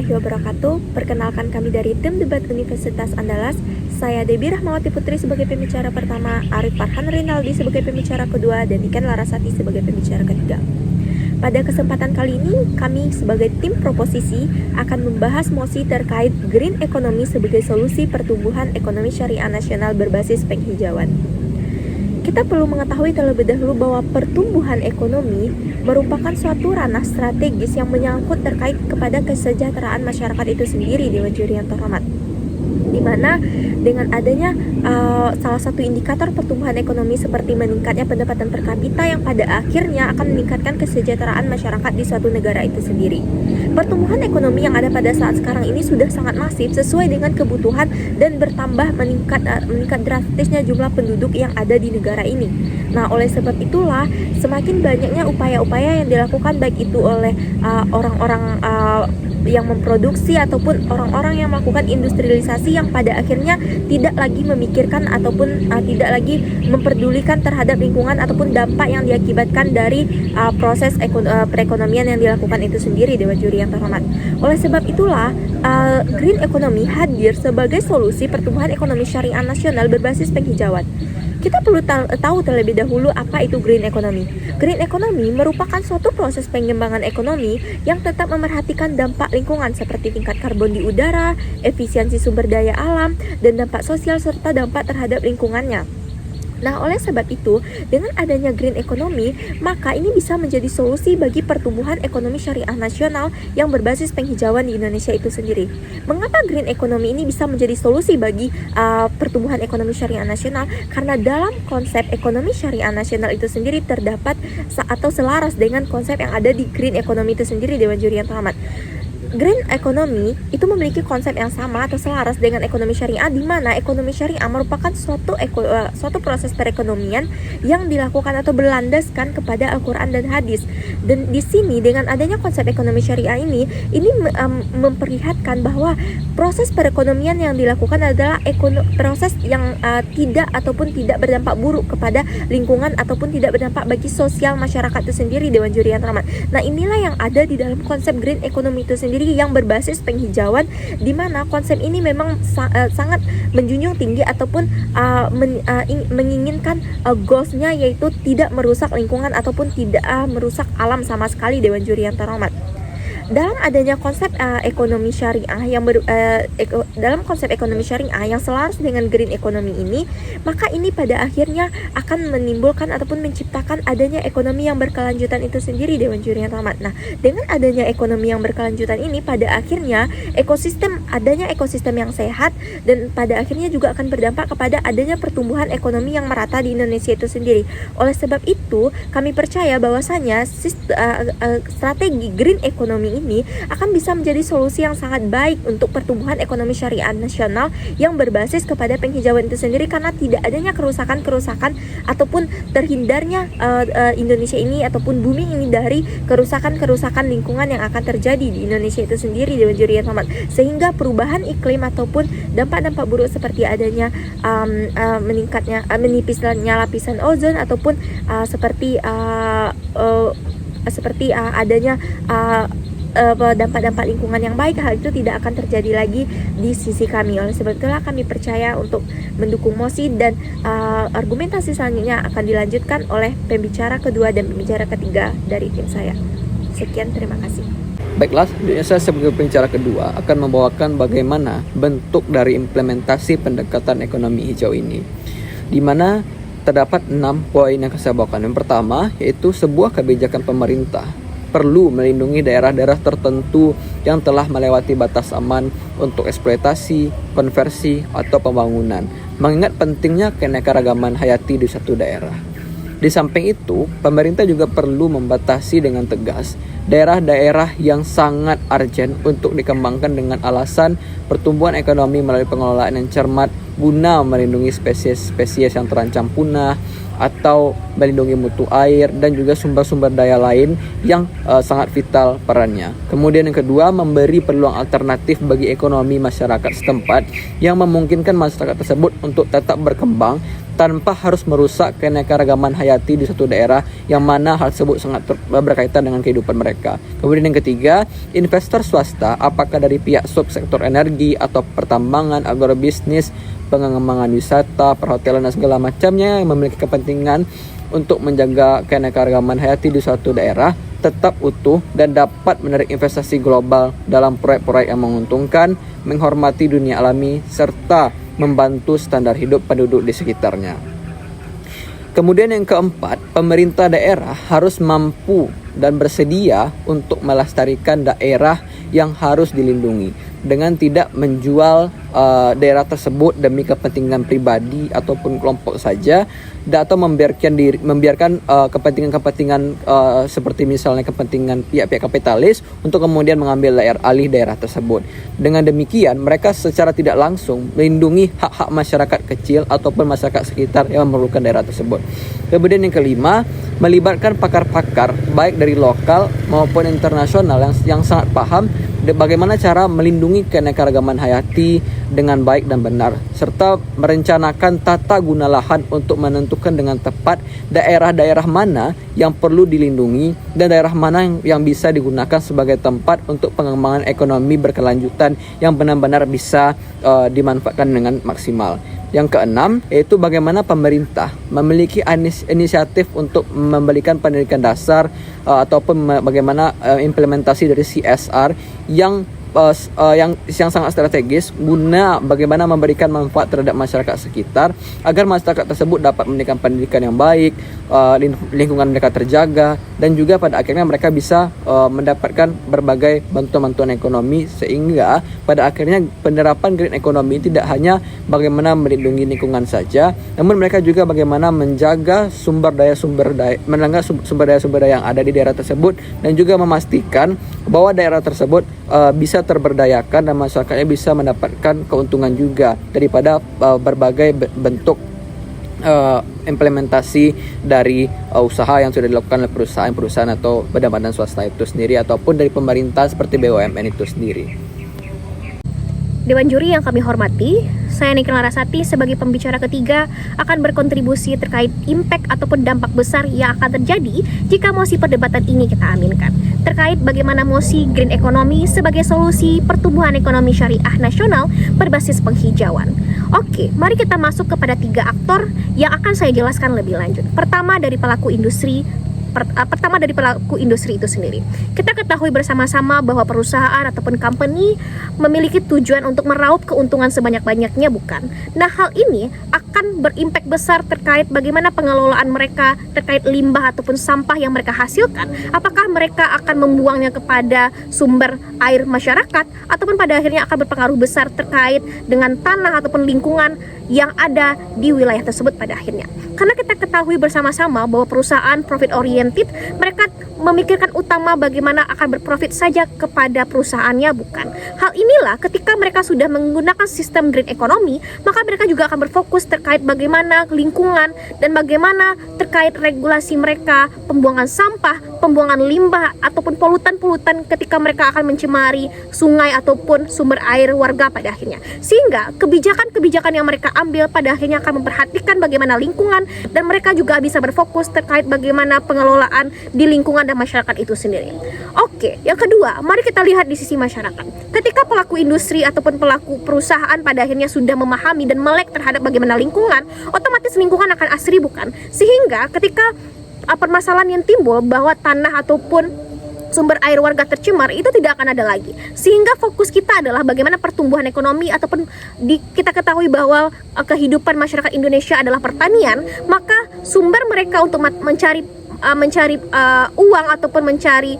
warahmatullahi wabarakatuh. Perkenalkan kami dari tim debat Universitas Andalas. Saya Debbie Rahmawati Putri sebagai pembicara pertama, Arif Farhan Rinaldi sebagai pembicara kedua, dan Niken Larasati sebagai pembicara ketiga. Pada kesempatan kali ini, kami sebagai tim proposisi akan membahas mosi terkait green economy sebagai solusi pertumbuhan ekonomi syariah nasional berbasis penghijauan. Kita perlu mengetahui terlebih dahulu bahwa pertumbuhan ekonomi merupakan suatu ranah strategis yang menyangkut terkait kepada kesejahteraan masyarakat itu sendiri, Dewan Juri yang terhormat. Di mana dengan adanya salah satu indikator pertumbuhan ekonomi seperti meningkatnya pendapatan per kapita yang pada akhirnya akan meningkatkan kesejahteraan masyarakat di suatu negara itu sendiri. Pertumbuhan ekonomi yang ada pada saat sekarang ini sudah sangat masif sesuai dengan kebutuhan dan bertambah meningkat drastisnya jumlah penduduk yang ada di negara ini. Nah, oleh sebab itulah semakin banyaknya upaya-upaya yang dilakukan baik itu oleh orang-orang yang memproduksi ataupun orang-orang yang melakukan industrialisasi yang pada akhirnya tidak lagi memikirkan ataupun tidak lagi memperdulikan terhadap lingkungan ataupun dampak yang diakibatkan dari proses perekonomian yang dilakukan itu sendiri, Dewan Juri yang terhormat. Oleh sebab itulah green economy hadir sebagai solusi pertumbuhan ekonomi syariah nasional berbasis penghijauan. Kita perlu tahu terlebih dahulu apa itu green economy. Green economy merupakan suatu proses pengembangan ekonomi yang tetap memerhatikan dampak lingkungan seperti tingkat karbon di udara, efisiensi sumber daya alam, dan dampak sosial serta dampak terhadap lingkungannya. Nah, oleh sebab itu, dengan adanya green economy, maka ini bisa menjadi solusi bagi pertumbuhan ekonomi syariah nasional yang berbasis penghijauan di Indonesia itu sendiri. Mengapa green economy ini bisa menjadi solusi bagi pertumbuhan ekonomi syariah nasional? Karena dalam konsep ekonomi syariah nasional itu sendiri terdapat atau selaras dengan konsep yang ada di green economy itu sendiri, Dewan Juri yang terhormat. Green economy itu memiliki konsep yang sama atau selaras dengan ekonomi syariah, di mana ekonomi syariah merupakan suatu proses perekonomian yang dilakukan atau berlandaskan kepada Al-Quran dan hadis. Dan di sini dengan adanya konsep ekonomi syariah ini memperlihatkan bahwa proses perekonomian yang dilakukan adalah proses yang tidak berdampak buruk kepada lingkungan ataupun tidak berdampak bagi sosial masyarakat itu sendiri, Dewan Juri yang terhormat. Nah, inilah yang ada di dalam konsep green economy itu sendiri yang berbasis penghijauan, di mana konsep ini memang sangat menjunjung tinggi ataupun menginginkan goalsnya yaitu tidak merusak lingkungan ataupun tidak merusak alam sama sekali, Dewan Juri yang terhormat. Dalam adanya konsep ekonomi syariah dalam konsep ekonomi syariah yang selaras dengan green economy ini, maka ini pada akhirnya akan menimbulkan ataupun menciptakan adanya ekonomi yang berkelanjutan itu sendiri, Dewan Juri yang terhormat. Nah, dengan adanya ekonomi yang berkelanjutan ini pada akhirnya adanya ekosistem yang sehat dan pada akhirnya juga akan berdampak kepada adanya pertumbuhan ekonomi yang merata di Indonesia itu sendiri. Oleh sebab itu, kami percaya bahwasanya strategi green economy ini akan bisa menjadi solusi yang sangat baik untuk pertumbuhan ekonomi syariah nasional yang berbasis kepada penghijauan itu sendiri, karena tidak adanya kerusakan ataupun terhindarnya Indonesia ini ataupun bumi ini dari kerusakan lingkungan yang akan terjadi di Indonesia itu sendiri, Dewan Juri yang terhormat. Sehingga perubahan iklim ataupun dampak-dampak buruk seperti adanya menipisnya lapisan ozon ataupun adanya dampak-dampak lingkungan yang baik, hal itu tidak akan terjadi lagi di sisi kami. Oleh sebab itulah kami percaya untuk mendukung mosi dan argumentasi selanjutnya akan dilanjutkan oleh pembicara kedua dan pembicara ketiga dari tim saya. Sekian, terima kasih. Baiklah, saya sebagai pembicara kedua akan membawakan bagaimana bentuk dari implementasi pendekatan ekonomi hijau ini, di mana terdapat 6 poin yang saya bawakan. Yang pertama yaitu sebuah kebijakan pemerintah perlu melindungi daerah-daerah tertentu yang telah melewati batas aman untuk eksploitasi, konversi, atau pembangunan, mengingat pentingnya keanekaragaman hayati di satu daerah. Di samping itu, pemerintah juga perlu membatasi dengan tegas daerah-daerah yang sangat urgent untuk dikembangkan dengan alasan pertumbuhan ekonomi melalui pengelolaan yang cermat guna melindungi spesies-spesies yang terancam punah atau melindungi mutu air dan juga sumber-sumber daya lain yang sangat vital perannya. Kemudian yang kedua, memberi peluang alternatif bagi ekonomi masyarakat setempat yang memungkinkan masyarakat tersebut untuk tetap berkembang tanpa harus merusak keanekaragaman hayati di suatu daerah yang mana hal tersebut sangat berkaitan dengan kehidupan mereka. Kemudian yang ketiga, investor swasta apakah dari pihak subsektor energi atau pertambangan, agrobisnis, pengembangan wisata, perhotelan dan segala macamnya yang memiliki kepentingan untuk menjaga keanekaragaman hayati di suatu daerah tetap utuh dan dapat menarik investasi global dalam proyek-proyek yang menguntungkan, menghormati dunia alami, serta membantu standar hidup penduduk di sekitarnya. Kemudian yang keempat, pemerintah daerah harus mampu dan bersedia untuk melestarikan daerah yang harus dilindungi dengan tidak menjual daerah tersebut demi kepentingan pribadi ataupun kelompok saja, atau membiarkan kepentingan-kepentingan seperti misalnya kepentingan pihak-pihak kapitalis untuk kemudian mengambil alih daerah tersebut. Dengan demikian, mereka secara tidak langsung melindungi hak-hak masyarakat kecil ataupun masyarakat sekitar yang memerlukan daerah tersebut. Kemudian yang kelima, melibatkan pakar-pakar baik dari lokal maupun internasional yang sangat paham bagaimana cara melindungi keanekaragaman hayati dengan baik dan benar, serta merencanakan tata guna lahan untuk menentukan dengan tepat daerah-daerah mana yang perlu dilindungi dan daerah mana yang bisa digunakan sebagai tempat untuk pengembangan ekonomi berkelanjutan yang benar-benar bisa dimanfaatkan dengan maksimal. Yang keenam, yaitu bagaimana pemerintah memiliki inisiatif untuk memberikan pendidikan dasar ataupun bagaimana implementasi dari CSR yang sangat strategis guna bagaimana memberikan manfaat terhadap masyarakat sekitar agar masyarakat tersebut dapat memberikan pendidikan yang baik, lingkungan mereka terjaga, dan juga pada akhirnya mereka bisa mendapatkan berbagai bantuan-bantuan ekonomi, sehingga pada akhirnya penerapan green economy tidak hanya bagaimana melindungi lingkungan saja, namun mereka juga bagaimana menjaga sumber daya yang ada di daerah tersebut dan juga memastikan bahwa daerah tersebut bisa terberdayakan dan masyarakatnya bisa mendapatkan keuntungan juga daripada berbagai bentuk implementasi dari usaha yang sudah dilakukan oleh perusahaan-perusahaan atau badan-badan swasta itu sendiri ataupun dari pemerintah seperti BUMN itu sendiri. Dewan juri yang kami hormati, saya Niken Larasati sebagai pembicara ketiga akan berkontribusi terkait impact ataupun dampak besar yang akan terjadi jika mosi perdebatan ini kita aminkan. Terkait bagaimana mosi green economy sebagai solusi pertumbuhan ekonomi syariah nasional berbasis penghijauan. Oke, mari kita masuk kepada 3 aktor yang akan saya jelaskan lebih lanjut. Pertama dari pelaku industri itu sendiri. Kita ketahui bersama-sama bahwa perusahaan ataupun company memiliki tujuan untuk meraup keuntungan sebanyak-banyaknya, bukan? Nah, hal ini akan berimpact besar terkait bagaimana pengelolaan mereka terkait limbah ataupun sampah yang mereka hasilkan. Apakah mereka akan membuangnya kepada sumber air masyarakat ataupun pada akhirnya akan berpengaruh besar terkait dengan tanah ataupun lingkungan yang ada di wilayah tersebut pada akhirnya. Karena kita ketahui bersama-sama bahwa perusahaan profit oriented, mereka memikirkan utama bagaimana akan berprofit saja kepada perusahaannya, bukan? Hal inilah ketika mereka sudah menggunakan sistem green economy, maka mereka juga akan berfokus terkait bagaimana lingkungan dan bagaimana terkait regulasi mereka, pembuangan sampah, pembuangan limbah ataupun polutan-polutan ketika mereka akan mencemari sungai ataupun sumber air warga pada akhirnya. Sehingga kebijakan-kebijakan yang mereka ambil pada akhirnya akan memperhatikan bagaimana lingkungan, dan mereka juga bisa berfokus terkait bagaimana pengelolaan di lingkungan dan masyarakat itu sendiri. Oke, yang kedua, mari kita lihat di sisi masyarakat. Ketika pelaku industri ataupun pelaku perusahaan pada akhirnya sudah memahami dan melek terhadap bagaimana lingkungan, otomatis lingkungan akan asri, bukan? Sehingga ketika permasalahan yang timbul bahwa tanah ataupun sumber air warga tercemar, itu tidak akan ada lagi. Sehingga fokus kita adalah bagaimana pertumbuhan ekonomi ataupun kita ketahui bahwa kehidupan masyarakat Indonesia adalah pertanian, maka sumber mereka untuk mencari mencari uang ataupun mencari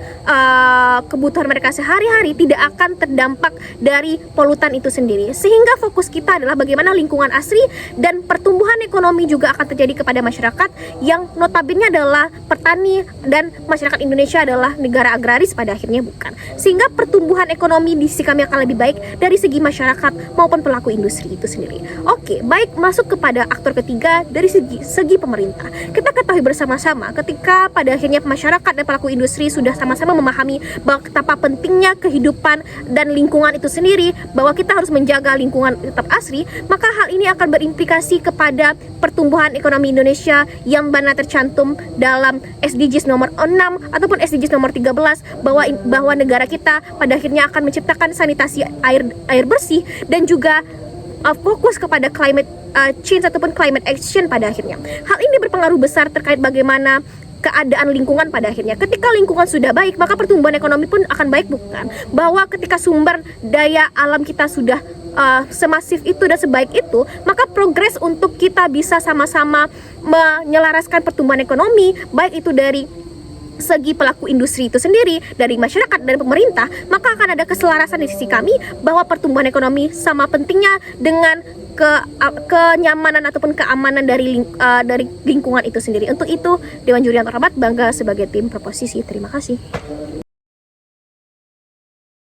kebutuhan mereka sehari-hari tidak akan terdampak dari polutan itu sendiri. Sehingga fokus kita adalah bagaimana lingkungan asri dan pertumbuhan ekonomi juga akan terjadi kepada masyarakat yang notabene adalah petani, dan masyarakat Indonesia adalah negara agraris pada akhirnya, bukan. Sehingga pertumbuhan ekonomi di sisi kami akan lebih baik dari segi masyarakat maupun pelaku industri itu sendiri. Oke, baik, masuk kepada aktor ketiga dari segi pemerintah. Kita ketahui bersama-sama ketika pada akhirnya masyarakat dan pelaku industri sudah sama-sama memahami bahwa betapa pentingnya kehidupan dan lingkungan itu sendiri, bahwa kita harus menjaga lingkungan tetap asri, maka hal ini akan berimplikasi kepada pertumbuhan ekonomi Indonesia yang mana tercantum dalam SDGs nomor 6 ataupun SDGs nomor 13, bahwa negara kita pada akhirnya akan menciptakan sanitasi air bersih dan juga fokus kepada climate change ataupun climate action pada akhirnya. Hal ini berpengaruh besar terkait bagaimana keadaan lingkungan pada akhirnya. Ketika lingkungan sudah baik, maka pertumbuhan ekonomi pun akan baik, bukan? Bahwa ketika sumber daya alam kita sudah semasif itu dan sebaik itu, maka progres untuk kita bisa sama-sama menyelaraskan pertumbuhan ekonomi, baik itu dari segi pelaku industri itu sendiri, dari masyarakat dan pemerintah, maka akan ada keselarasan di sisi kami bahwa pertumbuhan ekonomi sama pentingnya dengan kenyamanan ataupun keamanan dari lingkungan itu sendiri. Untuk itu, Dewan Juri yang terhormat bangga sebagai tim proposisi. Terima kasih.